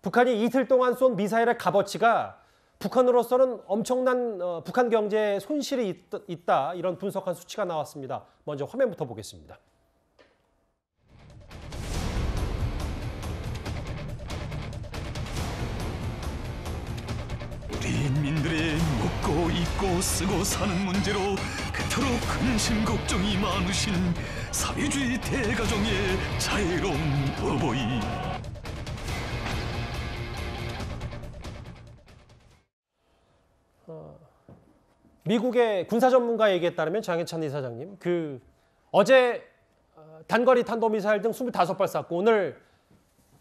북한이 이틀 동안 쏜 미사일의 값어치가 북한으로서는 엄청난 북한 경제에 손실이 있다 이런 분석한 수치가 나왔습니다. 먼저 화면부터 보겠습니다. 우리 인민들의 먹고 입고 쓰고 사는 문제로 그토록 근심 걱정이 많으신 사회주의 대가정의 자애로운 어버이. 미국의 군사 전문가 얘기에 따르면 장해찬 이사장님, 어제 단거리 탄도미사일 등 25발 쐈고 오늘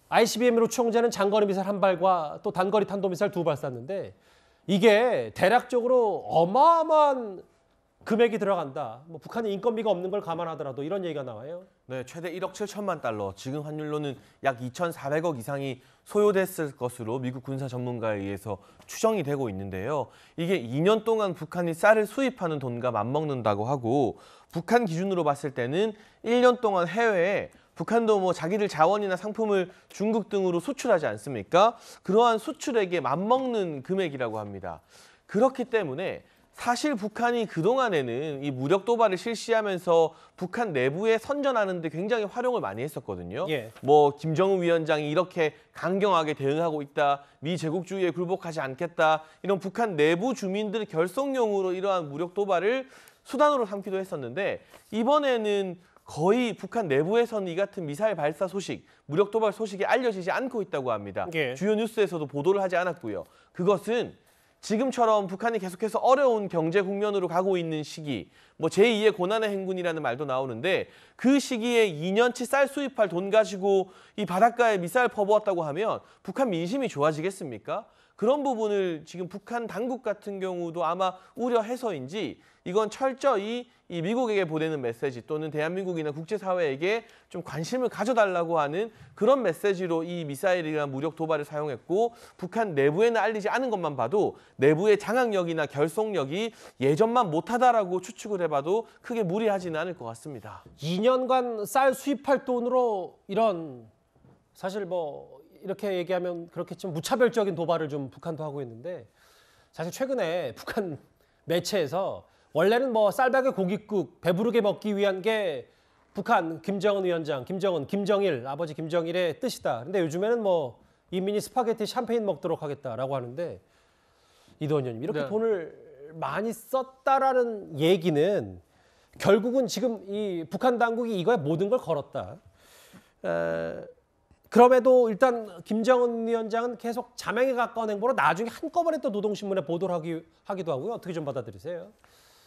ICBM으로 추정되는 장거리 미사일 1발과 또 단거리 탄도미사일 2발 쐈는데 이게 대략적으로 어마어마한 금액이 들어간다. 뭐 북한이 인건비가 없는 걸 감안하더라도 이런 얘기가 나와요. 네, 최대 1억 7천만 달러, 지금 환율로는 약 2,400억 이상이 소요됐을 것으로 미국 군사 전문가에 의해서 추정이 되고 있는데요. 이게 2년 동안 북한이 쌀을 수입하는 돈과 맞먹는다고 하고 북한 기준으로 봤을 때는 1년 동안 해외에 북한도 뭐 자기들 자원이나 상품을 중국 등으로 수출하지 않습니까? 그러한 수출액에 맞먹는 금액이라고 합니다. 그렇기 때문에 사실 북한이 그동안에는 이 무력 도발을 실시하면서 북한 내부에 선전하는 데 굉장히 활용을 많이 했었거든요. 예. 뭐 김정은 위원장이 이렇게 강경하게 대응하고 있다, 미 제국주의에 굴복하지 않겠다, 이런 북한 내부 주민들 결속용으로 이러한 무력 도발을 수단으로 삼기도 했었는데 이번에는 거의 북한 내부에서는 이 같은 미사일 발사 소식, 무력 도발 소식이 알려지지 않고 있다고 합니다. 예. 주요 뉴스에서도 보도를 하지 않았고요. 그것은 지금처럼 북한이 계속해서 어려운 경제 국면으로 가고 있는 시기, 뭐 제2의 고난의 행군이라는 말도 나오는데 그 시기에 2년치 쌀 수입할 돈 가지고 이 바닷가에 미사일 퍼부었다고 하면 북한 민심이 좋아지겠습니까? 그런 부분을 지금 북한 당국 같은 경우도 아마 우려해서인지 이건 철저히 이 미국에게 보내는 메시지 또는 대한민국이나 국제사회에게 좀 관심을 가져달라고 하는 그런 메시지로 이 미사일이나 무력 도발을 사용했고 북한 내부에는 알리지 않은 것만 봐도 내부의 장악력이나 결속력이 예전만 못하다라고 추측을 해봐도 크게 무리하지는 않을 것 같습니다. 2년간 쌀 수입할 돈으로 이런 사실 뭐 이렇게 얘기하면 그렇게 좀 무차별적인 도발을 좀 북한도 하고 있는데 사실 최근에 북한 매체에서 원래는 뭐 쌀밥에 고깃국 배부르게 먹기 위한 게 북한 김정은 위원장, 김정일, 아버지 김정일의 뜻이다. 근데 요즘에는 뭐 인민이 스파게티 샴페인 먹도록 하겠다라고 하는데 이도원 의원님 이렇게 네. 돈을 많이 썼다라는 얘기는 결국은 지금 이 북한 당국이 이거에 모든 걸 걸었다. 그럼에도 일단 김정은 위원장은 계속 자명에 가까운 행보로 나중에 한꺼번에 또 노동신문에 보도를 하기도 하고요. 어떻게 좀 받아들이세요?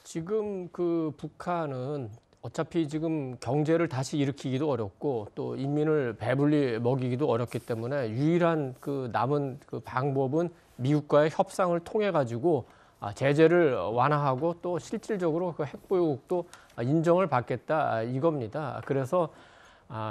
지금 그 북한은 어차피 지금 경제를 다시 일으키기도 어렵고 또 인민을 배불리 먹이기도 어렵기 때문에 유일한 그 남은 그 방법은 미국과의 협상을 통해 가지고 제재를 완화하고 또 실질적으로 그 핵보유국도 인정을 받겠다 이겁니다. 그래서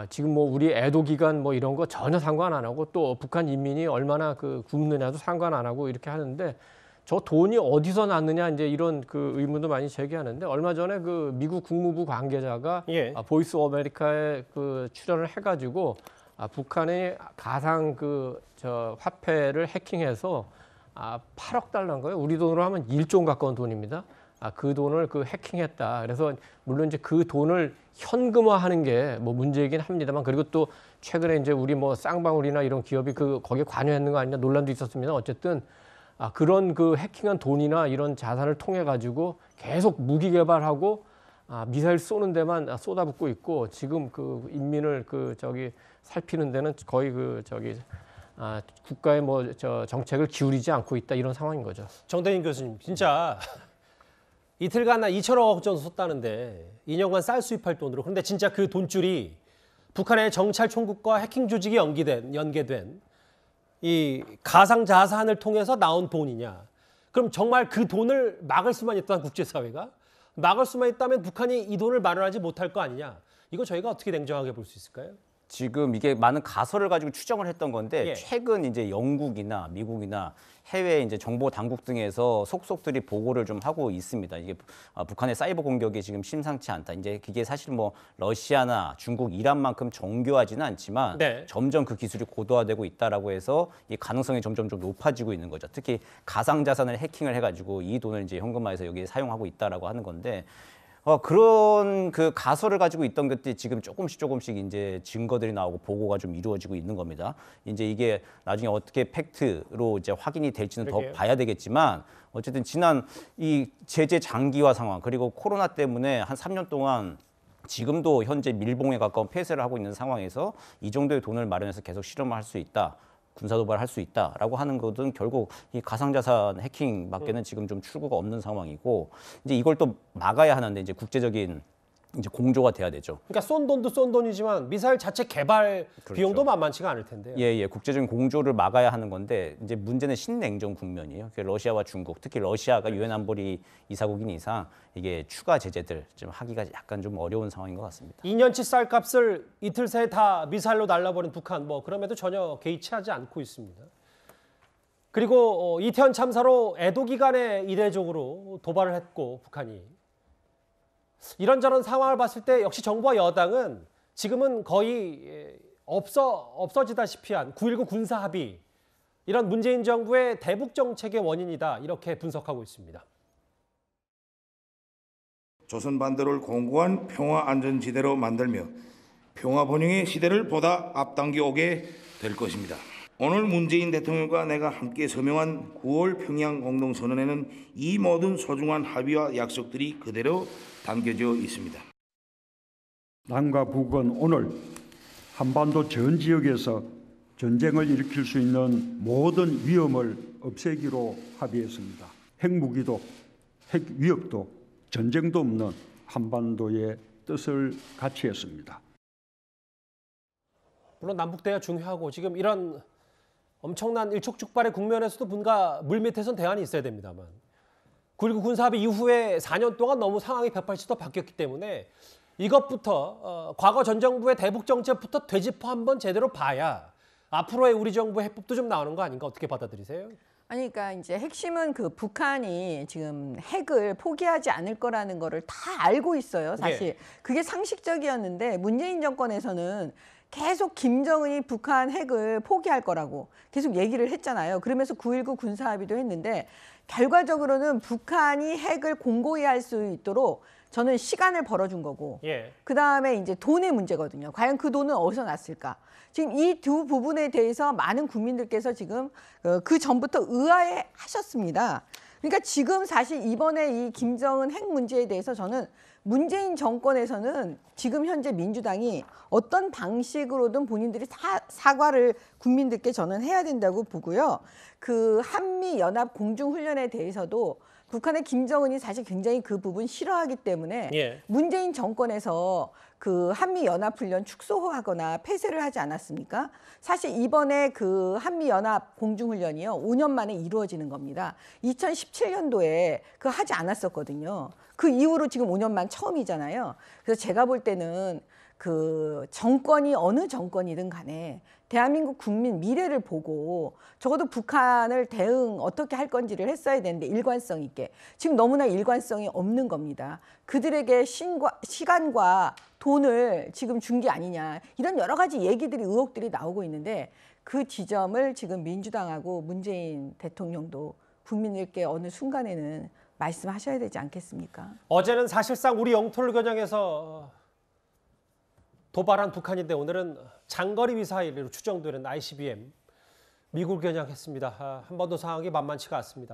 지금 뭐 우리 애도 기간 뭐 이런 거 전혀 상관 안 하고 또 북한 인민이 얼마나 그 굶느냐도 상관 안 하고 이렇게 하는데 저 돈이 어디서 났느냐 이제 이런 그 의문도 많이 제기하는데 얼마 전에 그 미국 국무부 관계자가 보이스 오브 아메리카에 그 출연을 해가지고 북한의 가상 그 저 화폐를 해킹해서 8억 달러인 거예요. 우리 돈으로 하면 1조 원 가까운 돈입니다. 그 돈을 그 해킹했다. 그래서 물론 이제 그 돈을 현금화하는 게 뭐 문제이긴 합니다만 그리고 또 최근에 이제 우리 뭐 쌍방울이나 이런 기업이 거기에 관여했는 거 아니냐 논란도 있었습니다. 어쨌든 그런 그 해킹한 돈이나 이런 자산을 통해 가지고 계속 무기 개발하고 미사일 쏘는 데만 쏟아붓고 있고 지금 그 인민을 살피는 데는 거의 국가의 뭐 정책을 기울이지 않고 있다 이런 상황인 거죠. 정대인 교수님 진짜 이틀간 2천억 원 정도 썼다는데 2년간 쌀 수입할 돈으로 그런데 진짜 그 돈줄이 북한의 정찰 총국과 해킹 조직이 연계된 이 가상 자산을 통해서 나온 돈이냐? 그럼 정말 그 돈을 막을 수만 있다면 국제사회가 막을 수만 있다면 북한이 이 돈을 마련하지 못할 거 아니냐? 이거 저희가 어떻게 냉정하게 볼 수 있을까요? 지금 이게 많은 가설을 가지고 추정을 했던 건데 예. 최근 이제 영국이나 미국이나 해외 이제 정보 당국 등에서 속속들이 보고를 좀 하고 있습니다. 이게 북한의 사이버 공격이 지금 심상치 않다. 이제 그게 사실 뭐 러시아나 중국, 이란만큼 정교하지는 않지만 네. 점점 그 기술이 고도화되고 있다라고 해서 이 가능성이 점점 좀 높아지고 있는 거죠. 특히 가상 자산을 해킹을 해가지고 이 돈을 이제 현금화해서 여기에 사용하고 있다라고 하는 건데. 그런 그 가설을 가지고 있던 것들이 지금 조금씩 이제 증거들이 나오고 보고가 좀 이루어지고 있는 겁니다. 이제 이게 나중에 어떻게 팩트로 이제 확인이 될지는 그러게요. 더 봐야 되겠지만 어쨌든 지난 이 제재 장기화 상황 그리고 코로나 때문에 한 3년 동안 지금도 현재 밀봉에 가까운 폐쇄를 하고 있는 상황에서 이 정도의 돈을 마련해서 계속 실험을 할 수 있다. 군사 도발할 수 있다라고 하는 것은 결국 이 가상자산 해킹밖에는 지금 좀 출구가 없는 상황이고 이제 이걸 또 막아야 하는데 이제 국제적인 이제 공조가 돼야 되죠. 그러니까 쏜 돈도 쏜 돈이지만 미사일 자체 개발 그렇죠. 비용도 만만치가 않을 텐데요. 예, 국제적인 공조를 막아야 하는 건데 이제 문제는 신냉전 국면이에요. 러시아와 중국, 특히 러시아가 유엔 안보리 이사국인 이상 이게 추가 제재들 좀 하기가 약간 좀 어려운 상황인 것 같습니다. 2년치 쌀값을 이틀 새에 다 미사일로 날려버린 북한 뭐 그럼에도 전혀 개의치 하지 않고 있습니다. 그리고 이태원 참사로 애도 기간에 이례적으로 도발을 했고 북한이 이런저런 상황을 봤을 때 역시 정부와 여당은 지금은 거의 없어지다시피 한 9.19 군사 합의 이런 문재인 정부의 대북 정책의 원인이다 이렇게 분석하고 있습니다. 조선 반도를 공고한 평화 안전지대로 만들며 평화 번영의 시대를 보다 앞당겨 오게 될 것입니다. 오늘 문재인 대통령과 내가 함께 서명한 9월 평양 공동선언에는 이 모든 소중한 합의와 약속들이 그대로 담겨져 있습니다. 남과 북은 오늘 한반도 전 지역에서 전쟁을 일으킬 수 있는 모든 위험을 없애기로 합의했습니다. 핵무기도 핵위협도 전쟁도 없는 한반도의 뜻을 같이 했습니다. 물론 남북 대화 중요하고 지금 이런 엄청난 일촉즉발의 국면에서도 뭔가 물밑에선 대안이 있어야 됩니다만 9.19 군사합의 이후에 4년 동안 너무 상황이 180도 바뀌었기 때문에 이것부터 과거 전 정부의 대북 정책부터 되짚어 한번 제대로 봐야 앞으로의 우리 정부의 해법도 좀 나오는 거 아닌가 어떻게 받아들이세요? 아니, 그러니까 이제 핵심은 그 북한이 지금 핵을 포기하지 않을 거라는 거를 다 알고 있어요. 사실 예. 그게 상식적이었는데 문재인 정권에서는 계속 김정은이 북한 핵을 포기할 거라고 계속 얘기를 했잖아요. 그러면서 9.19 군사합의도 했는데 결과적으로는 북한이 핵을 공고히 할 수 있도록 저는 시간을 벌어준 거고 예. 그다음에 이제 돈의 문제거든요. 과연 그 돈은 어디서 났을까? 지금 이 두 부분에 대해서 많은 국민들께서 지금 그 전부터 의아해 하셨습니다. 그러니까 지금 사실 이번에 이 김정은 핵 문제에 대해서 저는 문재인 정권에서는 지금 현재 민주당이 어떤 방식으로든 본인들이 사과를 국민들께 저는 해야 된다고 보고요. 그 한미연합 공중훈련에 대해서도 북한의 김정은이 사실 굉장히 그 부분 싫어하기 때문에 예. 문재인 정권에서 그 한미연합훈련 축소하거나 폐쇄를 하지 않았습니까? 사실 이번에 그 한미연합 공중훈련이요 5년 만에 이루어지는 겁니다. 2017년도에 그 하지 않았었거든요. 그 이후로 지금 5년 만 처음이잖아요. 그래서 제가 볼 때는 그 정권이 어느 정권이든 간에 대한민국 국민 미래를 보고 적어도 북한을 대응 어떻게 할 건지를 했어야 되는데 일관성 있게. 지금 너무나 일관성이 없는 겁니다. 그들에게 시간과 돈을 지금 준 게 아니냐. 이런 여러 가지 얘기들이 의혹들이 나오고 있는데 그 지점을 지금 민주당하고 문재인 대통령도 국민들께 어느 순간에는 말씀하셔야 되지 않겠습니까? 어제는 사실상 우리 영토를 겨냥해서 도발한 북한인데 오늘은 장거리 미사일로 추정되는 ICBM 미국을 겨냥했습니다. 한반도 상황이 만만치가 않습니다.